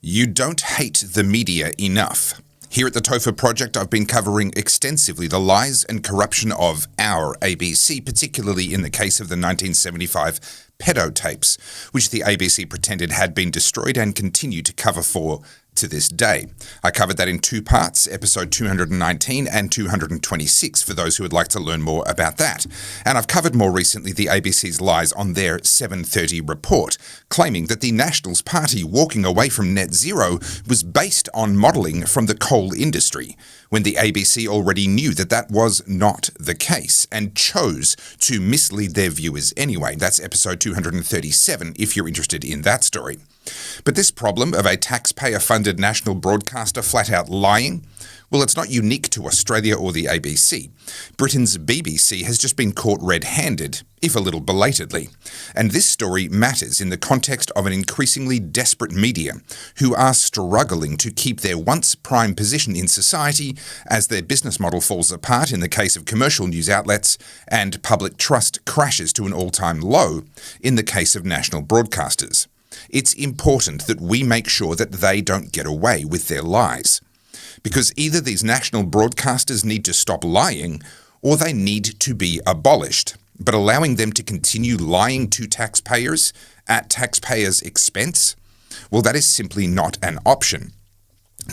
You don't hate the media enough. Here at the Topher Project, I've been covering extensively the lies and corruption of our ABC, particularly in the case of the 1975 pedo tapes, which the ABC pretended had been destroyed and continue to cover for to this day. I covered that in two parts, episode 219 and 226, for those who would like to learn more about that. And I've covered more recently the ABC's lies on their 7:30 report, claiming that the Nationals Party walking away from net zero was based on modelling from the coal industry, when the ABC already knew that that was not the case and chose to mislead their viewers anyway. That's episode 237 if you're interested in that story. But this problem of a taxpayer-funded national broadcaster flat-out lying, well, it's not unique to Australia or the ABC. Britain's BBC has just been caught red-handed, if a little belatedly. And this story matters in the context of an increasingly desperate media who are struggling to keep their once prime position in society as their business model falls apart in the case of commercial news outlets and public trust crashes to an all-time low in the case of national broadcasters. It's important that we make sure that they don't get away with their lies. Because either these national broadcasters need to stop lying, or they need to be abolished. But allowing them to continue lying to taxpayers at taxpayers' expense, well, that is simply not an option.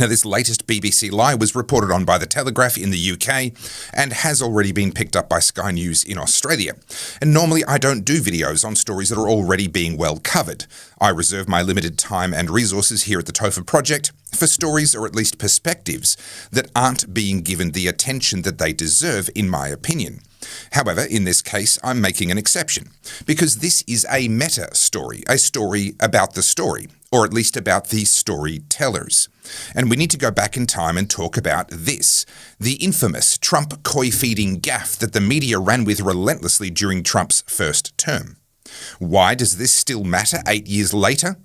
Now, this latest BBC lie was reported on by The Telegraph in the UK and has already been picked up by Sky News in Australia. And normally I don't do videos on stories that are already being well covered. I reserve my limited time and resources here at the Topher Project for stories, or at least perspectives, that aren't being given the attention that they deserve, in my opinion. However, in this case, I'm making an exception, because this is a meta story, a story about the story, or at least about the storytellers. And we need to go back in time and talk about this, the infamous Trump koi-feeding gaffe that the media ran with relentlessly during Trump's first term. Why does this still matter 8 years later?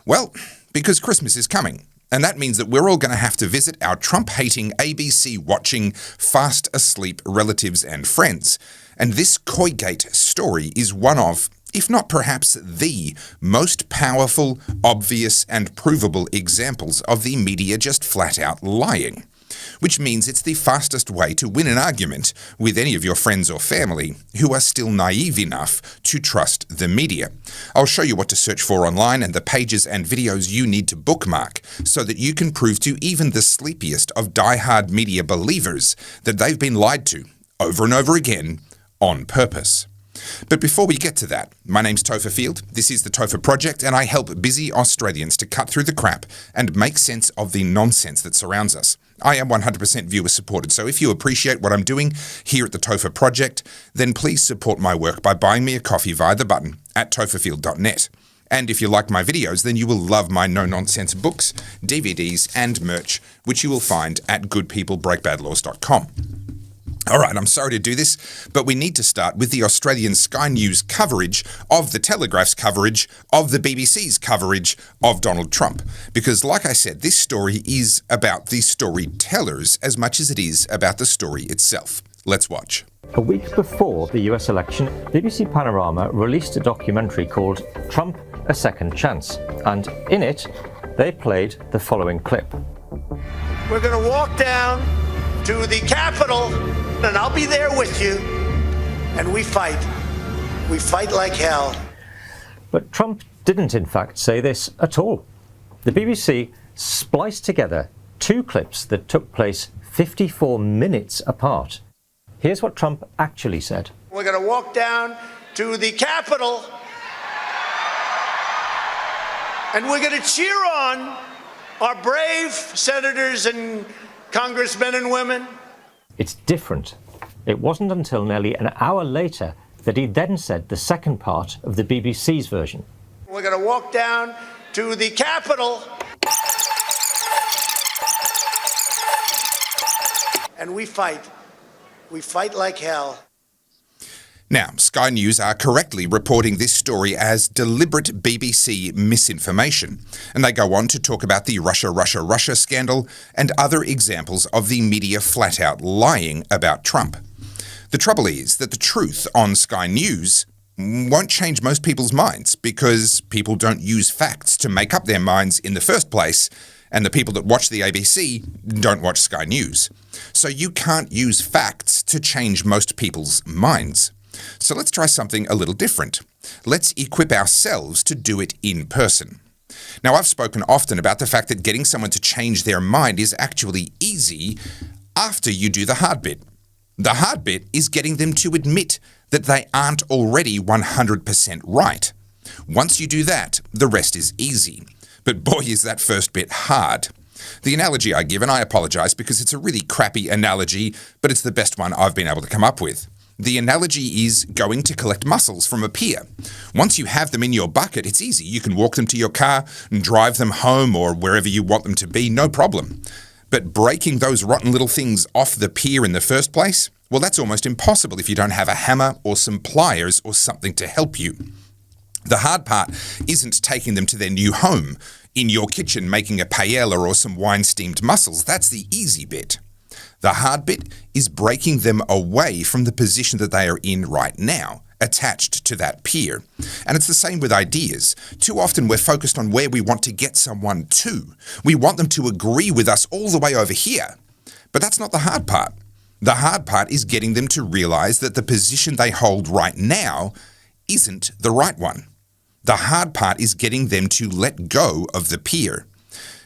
Well, because Christmas is coming. And that means that we're all going to have to visit our Trump-hating, ABC-watching, fast-asleep relatives and friends. And this Koigate story is one of, if not perhaps the most powerful, obvious and provable examples of the media just flat-out lying. Which means it's the fastest way to win an argument with any of your friends or family who are still naive enough to trust the media. I'll show you what to search for online and the pages and videos you need to bookmark so that you can prove to even the sleepiest of die-hard media believers that they've been lied to over and over again on purpose. But before we get to that, my name's Topher Field, this is the Topher Project, and I help busy Australians to cut through the crap and make sense of the nonsense that surrounds us. I am 100% viewer supported, so if you appreciate what I'm doing here at the Topher Project, then please support my work by buying me a coffee via the button at topherfield.net. And if you like my videos, then you will love my no-nonsense books, DVDs and merch, which you will find at goodpeoplebreakbadlaws.com. All right, I'm sorry to do this, but we need to start with the Australian Sky News coverage of the Telegraph's coverage of the BBC's coverage of Donald Trump. Because like I said, this story is about the storytellers as much as it is about the story itself. Let's watch. A week before the US election, BBC Panorama released a documentary called Trump, A Second Chance. And in it, they played the following clip. We're going to walk down to the Capitol, and I'll be there with you, and we fight. We fight like hell. But Trump didn't in fact say this at all. The BBC spliced together two clips that took place 54 minutes apart. Here's what Trump actually said. We're going to walk down to the Capitol, and we're going to cheer on our brave senators and congressmen and women. It's different. It wasn't until nearly an hour later that he then said the second part of the BBC's version. We're going to walk down to the Capitol, and we fight. We fight like hell. Now, Sky News are correctly reporting this story as deliberate BBC misinformation, and they go on to talk about the Russia scandal and other examples of the media flat-out lying about Trump. The trouble is that the truth on Sky News, won't change most people's minds because people don't use facts to make up their minds in the first place, and the people that watch the ABC don't watch Sky News. So you can't use facts to change most people's minds. So let's try something a little different. Let's equip ourselves to do it in person. Now, I've spoken often about the fact that getting someone to change their mind is actually easy after you do the hard bit. The hard bit is getting them to admit that they aren't already 100% right. Once you do that, the rest is easy. But boy, is that first bit hard. The analogy I give, and I apologize because it's a really crappy analogy, but it's the best one I've been able to come up with. The analogy is going to collect mussels from a pier. Once you have them in your bucket, it's easy. You can walk them to your car and drive them home or wherever you want them to be, no problem. But breaking those rotten little things off the pier in the first place, well, that's almost impossible if you don't have a hammer or some pliers or something to help you. The hard part isn't taking them to their new home, in your kitchen making a paella or some wine-steamed mussels. That's the easy bit. The hard bit is breaking them away from the position that they are in right now, attached to that pier. And it's the same with ideas. Too often we're focused on where we want to get someone to. We want them to agree with us all the way over here. But that's not the hard part. The hard part is getting them to realize that the position they hold right now isn't the right one. The hard part is getting them to let go of the pier.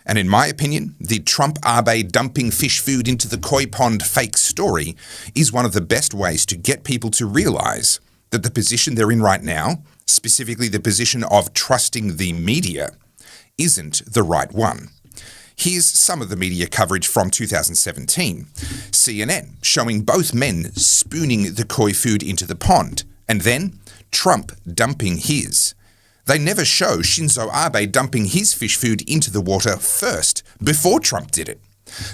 And in my opinion, the Trump Abe dumping fish food into the koi pond fake story is one of the best ways to get people to realize that the position they're in right now, specifically the position of trusting the media, isn't the right one. Here's some of the media coverage from 2017. CNN showing both men spooning the koi food into the pond, and then Trump dumping his. They never show Shinzo Abe dumping his fish food into the water first, before Trump did it.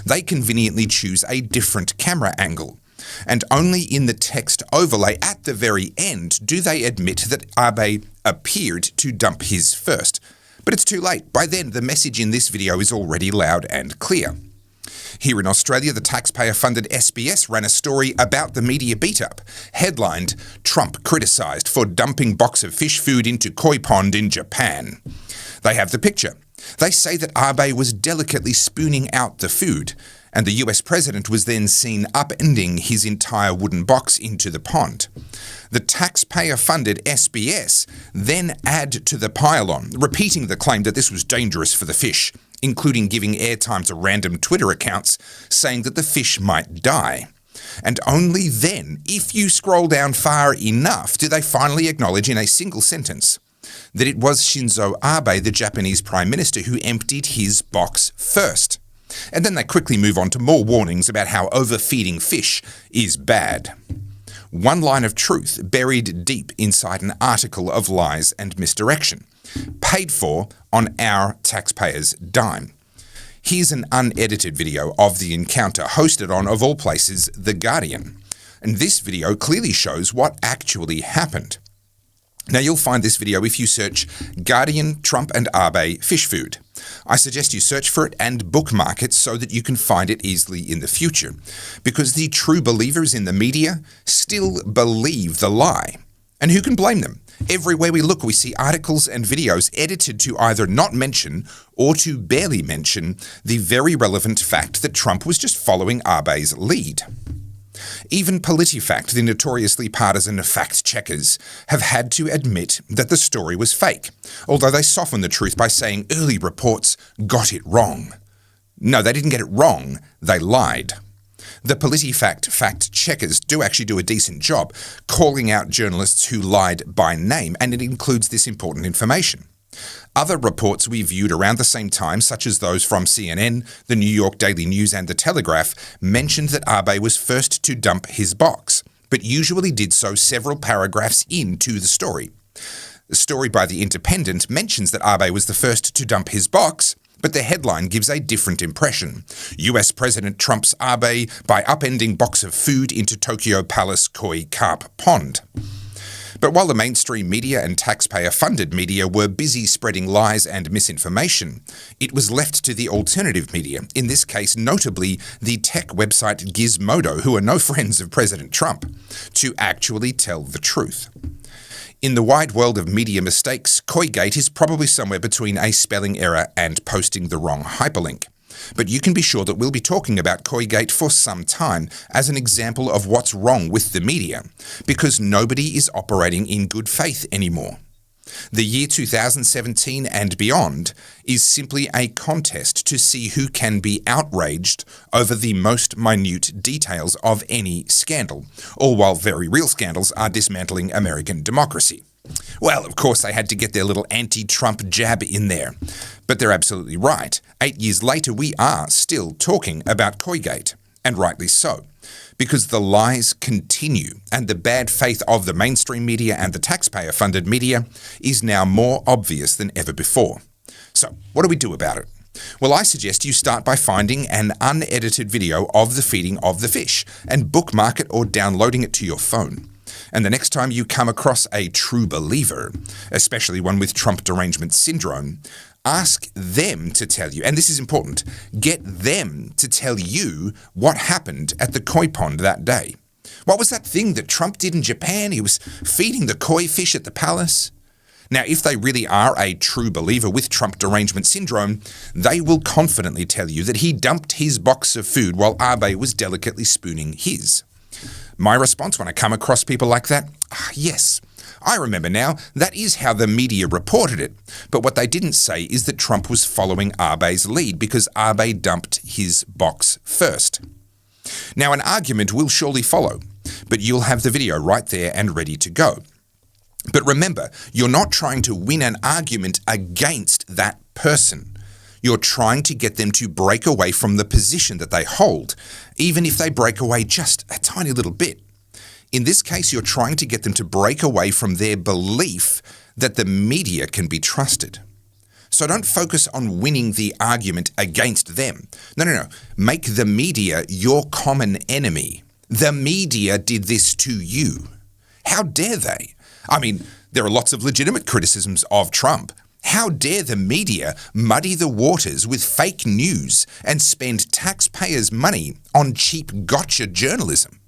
They conveniently choose a different camera angle. And only in the text overlay at the very end do they admit that Abe appeared to dump his first. But it's too late. By then, the message in this video is already loud and clear. Here in Australia, the taxpayer-funded SBS ran a story about the media beat-up, headlined, "Trump criticised for dumping box of fish food into koi pond in Japan." They have the picture. They say that Abe was delicately spooning out the food, and the US president was then seen upending his entire wooden box into the pond. The taxpayer-funded SBS then add to the pile-on, repeating the claim that this was dangerous for the fish, including giving airtime to random Twitter accounts saying that the fish might die. And only then, if you scroll down far enough, do they finally acknowledge in a single sentence that it was Shinzo Abe, the Japanese Prime Minister, who emptied his box first. And then they quickly move on to more warnings about how overfeeding fish is bad. One line of truth buried deep inside an article of lies and misdirection, paid for on our taxpayers' dime. Here's an unedited video of the encounter hosted on, of all places, The Guardian. And this video clearly shows what actually happened. Now, you'll find this video if you search Guardian, Trump and Abe fish food. I suggest you search for it and bookmark it so that you can find it easily in the future, because the true believers in the media still believe the lie. And who can blame them? Everywhere we look, we see articles and videos edited to either not mention or to barely mention the very relevant fact that Trump was just following Abe's lead. Even PolitiFact, the notoriously partisan fact-checkers, have had to admit that the story was fake, although they soften the truth by saying early reports got it wrong. No, they didn't get it wrong, they lied. The PolitiFact fact-checkers do actually do a decent job calling out journalists who lied by name, and it includes this important information. Other reports we viewed around the same time, such as those from CNN, the New York Daily News and The Telegraph, mentioned that Abe was first to dump his box, but usually did so several paragraphs into the story. The story by The Independent mentions that Abe was the first to dump his box, but the headline gives a different impression. US President Trump's Abe by upending box of food into Tokyo Palace Koi Carp Pond. But while the mainstream media and taxpayer-funded media were busy spreading lies and misinformation, it was left to the alternative media, in this case notably the tech website Gizmodo, who are no friends of President Trump, to actually tell the truth. In the wide world of media mistakes, Coygate is probably somewhere between a spelling error and posting the wrong hyperlink. But you can be sure that we'll be talking about Coygate for some time as an example of what's wrong with the media, because nobody is operating in good faith anymore. The year 2017 and beyond is simply a contest to see who can be outraged over the most minute details of any scandal, all while very real scandals are dismantling American democracy. Well, of course, they had to get their little anti-Trump jab in there. But they're absolutely right. 8 years later, we are still talking about Coygate, and rightly so, because the lies continue, and the bad faith of the mainstream media and the taxpayer-funded media is now more obvious than ever before. So, what do we do about it? Well, I suggest you start by finding an unedited video of the feeding of the fish and bookmark it or downloading it to your phone. And the next time you come across a true believer, especially one with Trump derangement syndrome, ask them to tell you, and this is important, get them to tell you what happened at the koi pond that day. What was that thing that Trump did in Japan? He was feeding the koi fish at the palace. Now, if they really are a true believer with Trump derangement syndrome, they will confidently tell you that he dumped his box of food while Abe was delicately spooning his. My response when I come across people like that? Yes, I remember now, that is how the media reported it. But what they didn't say is that Trump was following Abe's lead because Abe dumped his box first. Now, an argument will surely follow, but you'll have the video right there and ready to go. But remember, you're not trying to win an argument against that person. You're trying to get them to break away from the position that they hold, even if they break away just a tiny little bit. In this case, you're trying to get them to break away from their belief that the media can be trusted. So don't focus on winning the argument against them. No. Make the media your common enemy. The media did this to you. How dare they? I mean, there are lots of legitimate criticisms of Trump. How dare the media muddy the waters with fake news and spend taxpayers' money on cheap gotcha journalism?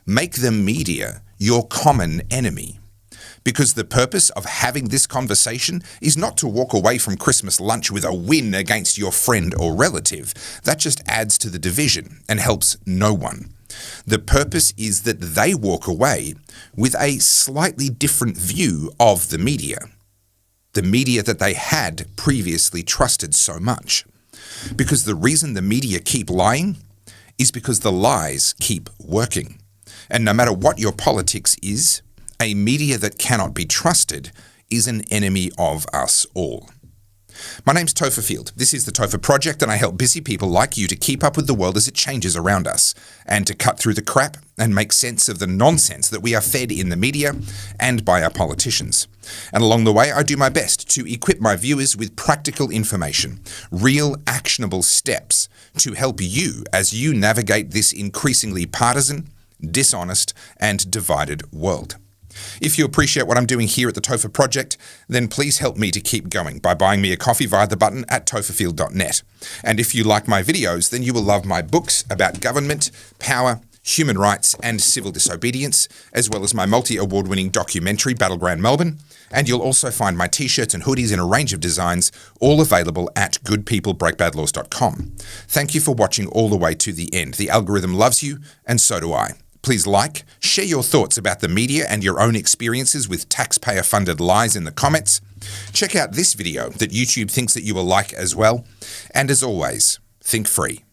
Make the media your common enemy. Because the purpose of having this conversation is not to walk away from Christmas lunch with a win against your friend or relative. That just adds to the division and helps no one. The purpose is that they walk away with a slightly different view of the media that they had previously trusted so much. Because the reason the media keep lying is because the lies keep working. And no matter what your politics is, a media that cannot be trusted is an enemy of us all. My name's Topher Field. This is the Topher Project, and I help busy people like you to keep up with the world as it changes around us, and to cut through the crap and make sense of the nonsense that we are fed in the media and by our politicians. And along the way, I do my best to equip my viewers with practical information, real actionable steps to help you as you navigate this increasingly partisan, dishonest, and divided world. If you appreciate what I'm doing here at the Topher Project, then please help me to keep going by buying me a coffee via the button at topherfield.net. And if you like my videos, then you will love my books about government, power, human rights, and civil disobedience, as well as my multi-award-winning documentary, Battleground Melbourne. And you'll also find my t-shirts and hoodies in a range of designs, all available at goodpeoplebreakbadlaws.com. Thank you for watching all the way to the end. The algorithm loves you, and so do I. Please like, share your thoughts about the media and your own experiences with taxpayer-funded lies in the comments. Check out this video that YouTube thinks that you will like as well. And as always, think free.